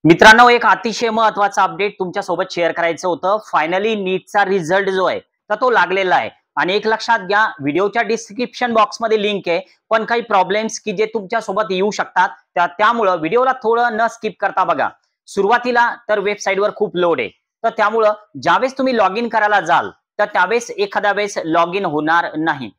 मित्रांनो, एक अतिशय महत्त्वाचा अपडेट तुमच्या सोबत शेअर करायचं होतं। फायनली नीटचा रिझल्ट जो आहे तर तो लागलेला आहे आणि एक लक्षात घ्या, व्हिडिओच्या डिस्क्रिप्शन बॉक्समध्ये लिंक आहे, पण काही प्रॉब्लेम्स की जे तुमच्या सोबत येऊ शकतात त्यामुळे व्हिडिओला थोडं न स्किप करता बघा। सुरुवातीला तर वेबसाईटवर खूप लोड आहे, तर त्यामुळे ज्यावेळेस तुम्ही लॉग इन करायला जाल तर त्यावेळेस एखाद्या वेळेस लॉग इन होणार नाही।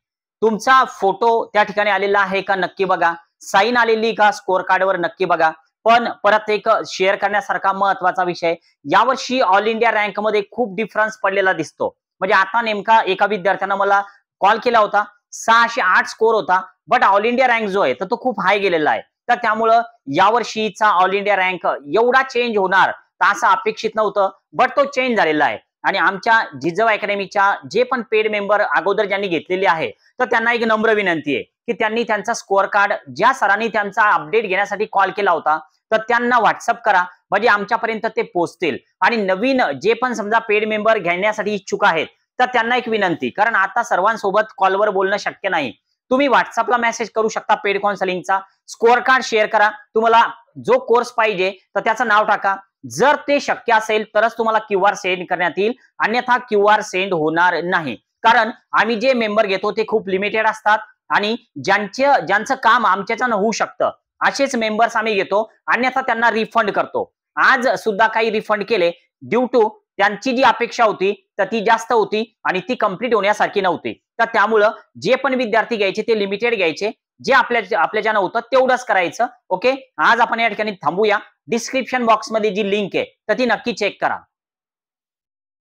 तुमचा फोटो त्या ठिकाणी आलेला आहे का नक्की बघा, साइन आलेली का स्कोर कार्डवर नक्की बघा। पण परत एक शेअर करण्यासारखा महत्त्वाचा विषय, यावर्षी ऑल इंडिया रँक मध्ये खूप डिफरन्स पडलेला दिसतो। म्हणजे आता नेमका एका विद्यार्थ्यानं मला कॉल केला होता, 608 स्कोर होता, बट ऑल इंडिया रँक जो आहे तर तो खूप हाय गेलेला आहे। तर त्यामुळे यावर्षीचा ऑल इंडिया रँक एवढा चेंज होणार तर असं अपेक्षित नव्हतं, बट तो चेंज झालेला आहे। आणि आमच्या जिजव अकॅडमीच्या जे पण पेड मेंबर अगोदर ज्यांनी घेतलेले आहे तर त्यांना एक नम्र विनंती आहे की त्यांनी त्यांचा स्कोअर कार्ड ज्या सरांनी त्यांचा अपडेट घेण्यासाठी कॉल केला होता तर त्यांना व्हॉट्सअप करा, म्हणजे आमच्यापर्यंत ते पोहोचतील। आणि नवीन जे पण समजा पेड मेंबर घेण्यासाठी इच्छुक आहेत तर त्यांना एक विनंती, कारण आता सर्वांसोबत कॉलवर बोलणं शक्य नाही, तुम्ही व्हॉट्सअपला मेसेज करू शकता पेड काउन्सिलिंगचा, स्कोअर कार्ड शेअर करा, तुम्हाला जो कोर्स पाहिजे तर त्याचं नाव टाका। जर ते शक्य असेल तरच तुम्हाला क्यूआर सेंड करण्यात येईल, अन्यथा क्यूआर सेंड होणार नाही। कारण आम्ही जे मेंबर घेतो ते खूप लिमिटेड असतात आणि ज्यांचं काम आमच्याच्यानं होऊ शकतं असेच मेंबर्स आम्ही घेतो, अन्यथा त्यांना रिफंड करतो। आज सुद्धा काही रिफंड केले ड्यू टू त्यांची जी अपेक्षा होती तर ती जास्त होती आणि ती कंप्लीट होण्यासारखी नव्हती। तर त्यामुळे जे पण विद्यार्थी घ्यायचे ते लिमिटेड घ्यायचे, जे आपल्याच्यानं होतं तेवढंच करायचं। ओके, आज आपण या ठिकाणी थांबूया। डिस्क्रिप्शन बॉक्समध्ये जी लिंक आहे तर ती नक्की चेक करा।